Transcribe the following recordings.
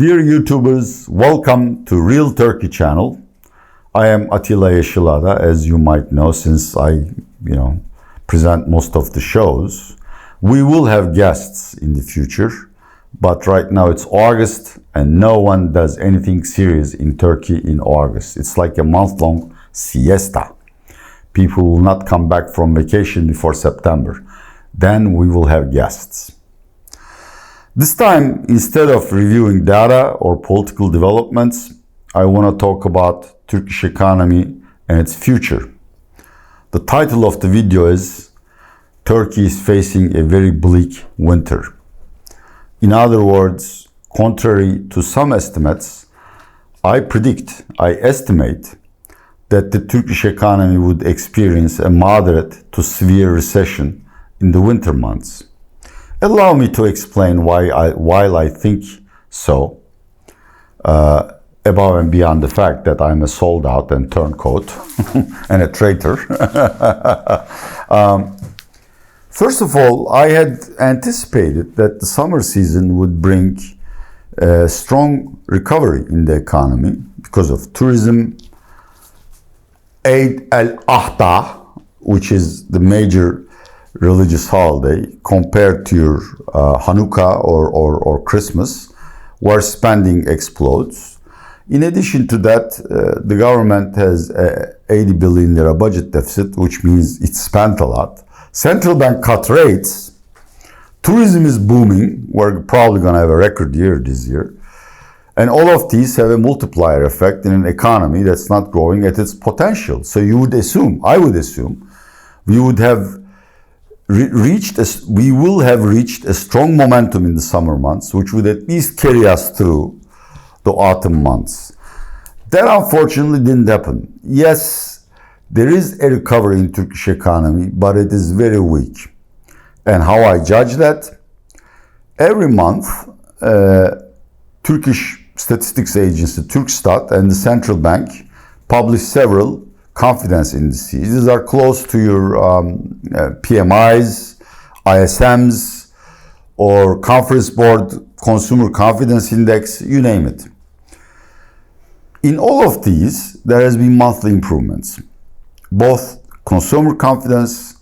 Dear YouTubers, welcome to Real Turkey channel. I am Atilla Yesilada, as you might know, since I, present most of the shows. We will have guests in the future, but right now it's August and no one does anything serious in Turkey in August. It's like a month-long siesta. People will not come back from vacation before September. Then we will have guests. This time, instead of reviewing data or political developments, I want to talk about Turkish economy and its future. The title of the video is Turkey is facing a very bleak winter. In other words, contrary to some estimates, I estimate that the Turkish economy would experience a moderate to severe recession in the winter months. Allow me to explain why I think so, above and beyond the fact that I'm a sold out and turncoat and a traitor. First of all, I had anticipated that the summer season would bring a strong recovery in the economy because of tourism, Eid al-Adha, which is the major religious holiday, compared to your Hanukkah or Christmas, where spending explodes. In addition to that, the government has a 80 billion lira budget deficit, which means it spent a lot. Central bank cut rates. Tourism is booming. We're probably going to have a record year this year. And all of these have a multiplier effect in an economy that's not growing at its potential. So I would assume, we will have reached a strong momentum in the summer months, which would at least carry us through the autumn months. That unfortunately didn't happen. Yes, there is a recovery in Turkish economy, but it is very weak. And how I judge that? Every month, Turkish Statistics Agency, Turkstat, and the central bank publish several confidence indices. These are close to your PMIs, ISMs, or Conference Board Consumer Confidence Index, you name it. In all of these, there has been monthly improvements. Both consumer confidence,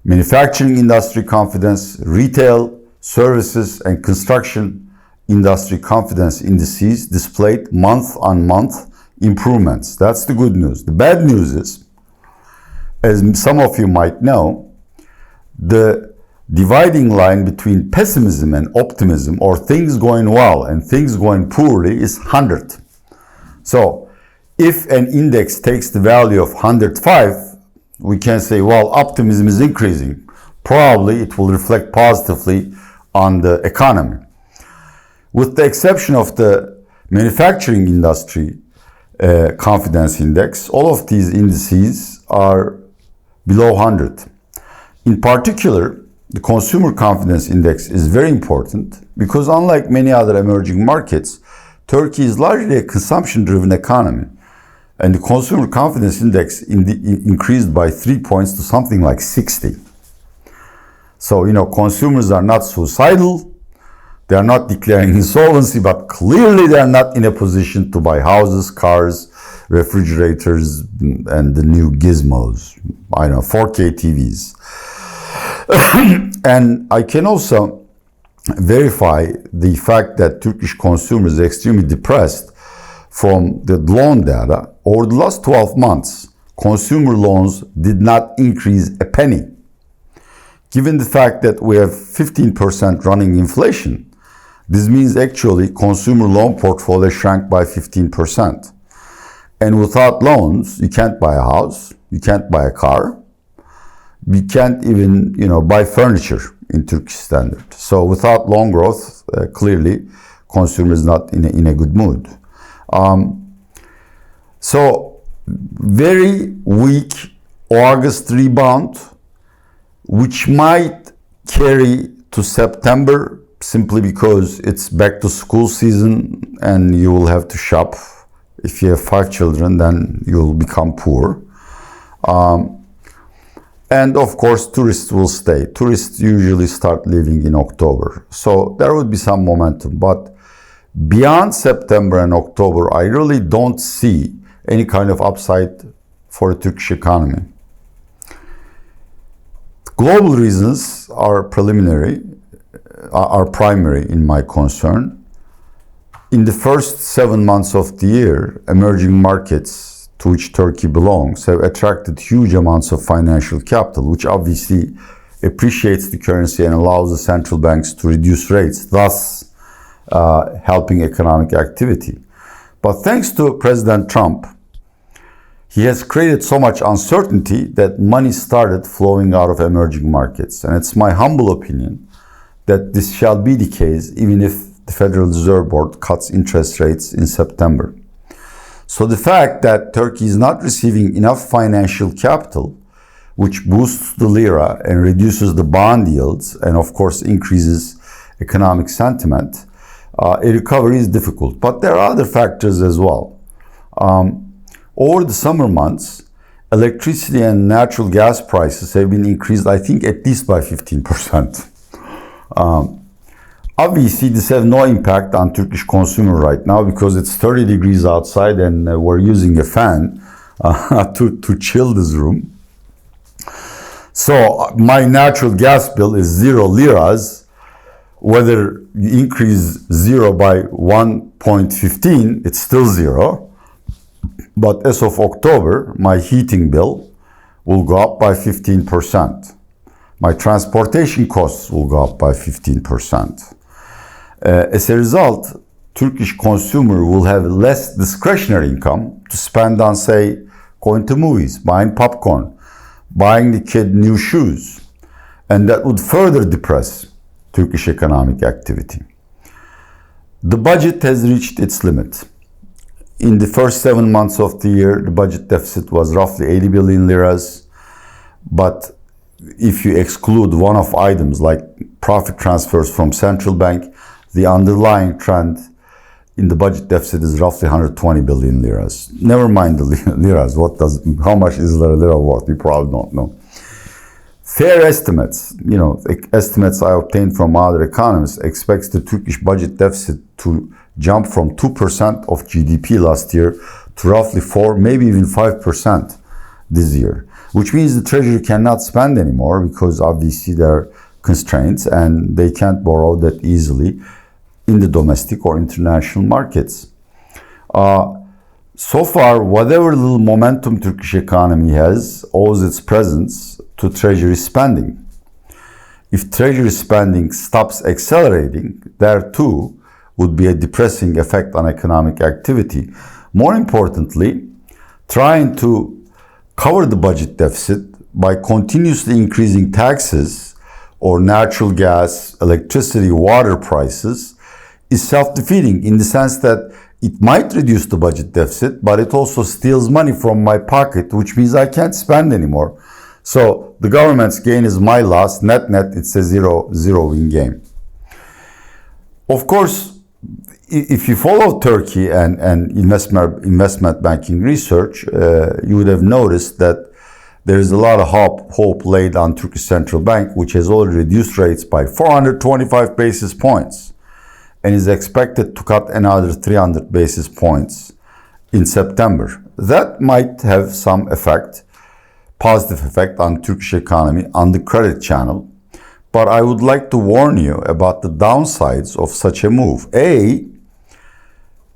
manufacturing industry confidence, retail, services, and construction industry confidence indices displayed month-on-month improvements. That's the good news. The bad news is, as some of you might know, the dividing line between pessimism and optimism, or things going well and things going poorly, is 100. So if an index takes the value of 105, we can say, well, optimism is increasing. Probably it will reflect positively on the economy. With the exception of the manufacturing industry confidence index, all of these indices are below 100. In particular, the consumer confidence index is very important because, unlike many other emerging markets, Turkey is largely a consumption-driven economy, and the consumer confidence index increased by 3 points to something like 60. So, consumers are not suicidal. They are not declaring insolvency, but clearly they are not in a position to buy houses, cars, refrigerators, and the new gizmos. 4K TVs. And I can also verify the fact that Turkish consumers are extremely depressed from the loan data. Over the last 12 months, consumer loans did not increase a penny. Given the fact that we have 15% running inflation, this means actually consumer loan portfolio shrank by 15%. And without loans, you can't buy a house, you can't buy a car, you can't even, buy furniture in Turkish standard. So without loan growth, clearly, consumer is not in a good mood. So very weak August rebound, which might carry to September, simply because it's back to school season and you will have to shop. If you have 5 children, then you will become poor. And of course, tourists will stay. Tourists usually start leaving in October. So there would be some momentum. But Beyond September and October, I really don't see any kind of upside for the Turkish economy. Global reasons are primary in my concern. In the first 7 months of the year, emerging markets to which Turkey belongs have attracted huge amounts of financial capital, which obviously appreciates the currency and allows the central banks to reduce rates, thus helping economic activity. But thanks to President Trump, he has created so much uncertainty that money started flowing out of emerging markets. And it's my humble opinion that this shall be the case even if the Federal Reserve Board cuts interest rates in September. So the fact that Turkey is not receiving enough financial capital, which boosts the lira and reduces the bond yields and of course increases economic sentiment, a recovery is difficult. But there are other factors as well. Over the summer months, electricity and natural gas prices have been increased, I think, at least by 15%. Obviously, this has no impact on Turkish consumer right now because it's 30 degrees outside and we're using a fan to chill this room. So my natural gas bill is 0 liras. Whether you increase 0 by 1.15, it's still 0. But as of October, my heating bill will go up by 15%. My transportation costs will go up by 15%. As a result, Turkish consumer will have less discretionary income to spend on, say, going to movies, buying popcorn, buying the kid new shoes. And that would further depress Turkish economic activity. The budget has reached its limit. In the first 7 months of the year, the budget deficit was roughly 80 billion liras. But if you exclude one-off items like profit transfers from central bank, the underlying trend in the budget deficit is roughly 120 billion liras. Never mind the liras. How much is the lira worth? You probably don't know. Fair estimates, estimates I obtained from other economists, expects the Turkish budget deficit to jump from 2% of GDP last year to roughly 4, maybe even 5% this year, which means the Treasury cannot spend anymore because obviously there are constraints and they can't borrow that easily in the domestic or international markets. So far, whatever little momentum Turkish economy has owes its presence to Treasury spending. If Treasury spending stops accelerating, there too would be a depressing effect on economic activity. More importantly, trying to cover the budget deficit by continuously increasing taxes or natural gas, electricity, water prices is self-defeating in the sense that it might reduce the budget deficit, but it also steals money from my pocket, which means I can't spend anymore. So the government's gain is my loss. Net, it's a zero-win game. Of course, if you follow Turkey and investment banking research, you would have noticed that there is a lot of hope laid on Turkish Central Bank, which has already reduced rates by 425 basis points and is expected to cut another 300 basis points in September. That might have some effect, positive effect on Turkish economy, on the credit channel. But I would like to warn you about the downsides of such a move.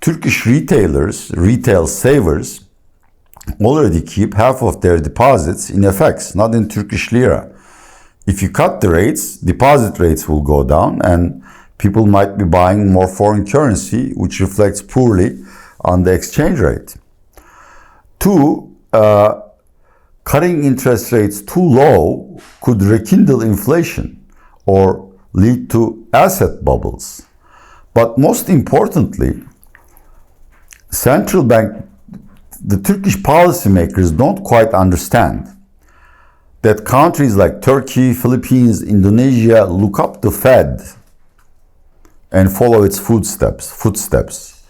Turkish retail savers, already keep half of their deposits in FX, not in Turkish lira. If you cut the rates, deposit rates will go down and people might be buying more foreign currency, which reflects poorly on the exchange rate. 2, cutting interest rates too low could rekindle inflation or lead to asset bubbles. But most importantly, the Turkish policymakers don't quite understand that countries like Turkey, Philippines, Indonesia look up to Fed and follow its footsteps.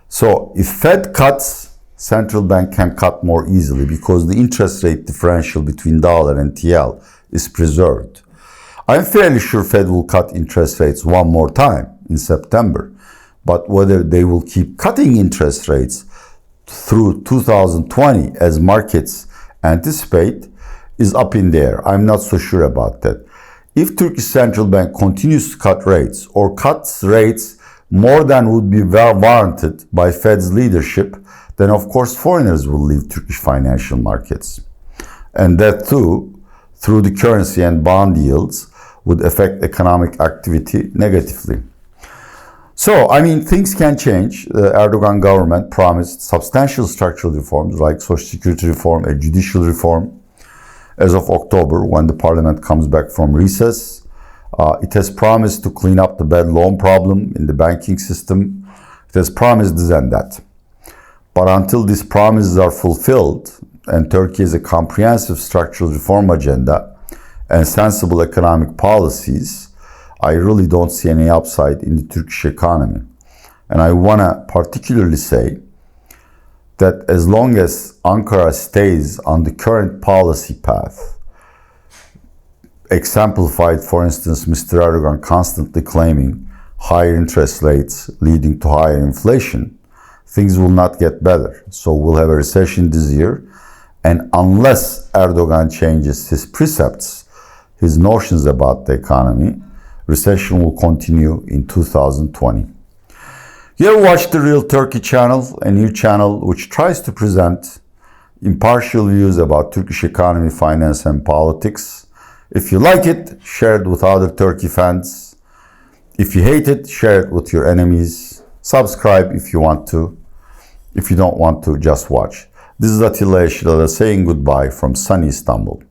So if Fed cuts, central bank can cut more easily because the interest rate differential between dollar and TL is preserved. I'm fairly sure Fed will cut interest rates one more time in September. But whether they will keep cutting interest rates through 2020 as markets anticipate is up in the air. I'm not so sure about that. If Turkish Central Bank continues to cut rates or cuts rates more than would be warranted by Fed's leadership, then of course foreigners will leave Turkish financial markets. And that too, through the currency and bond yields, would affect economic activity negatively. So, I mean, things can change. The Erdogan government promised substantial structural reforms like social security reform, a judicial reform. As of October, when the parliament comes back from recess, it has promised to clean up the bad loan problem in the banking system. It has promised this and that. But until these promises are fulfilled and Turkey has a comprehensive structural reform agenda and sensible economic policies, I really don't see any upside in the Turkish economy. And I want to particularly say that as long as Ankara stays on the current policy path, exemplified, for instance, Mr. Erdogan constantly claiming higher interest rates leading to higher inflation, things will not get better. So we'll have a recession this year. And unless Erdogan changes his precepts, his notions about the economy, recession will continue in 2020. You ever watched the Real Turkey channel, a new channel which tries to present impartial views about Turkish economy, finance, and politics? If you like it, share it with other Turkey fans. If you hate it, share it with your enemies. Subscribe if you want to. If you don't want to, just watch. This is Atilla Yesilada saying goodbye from sunny Istanbul.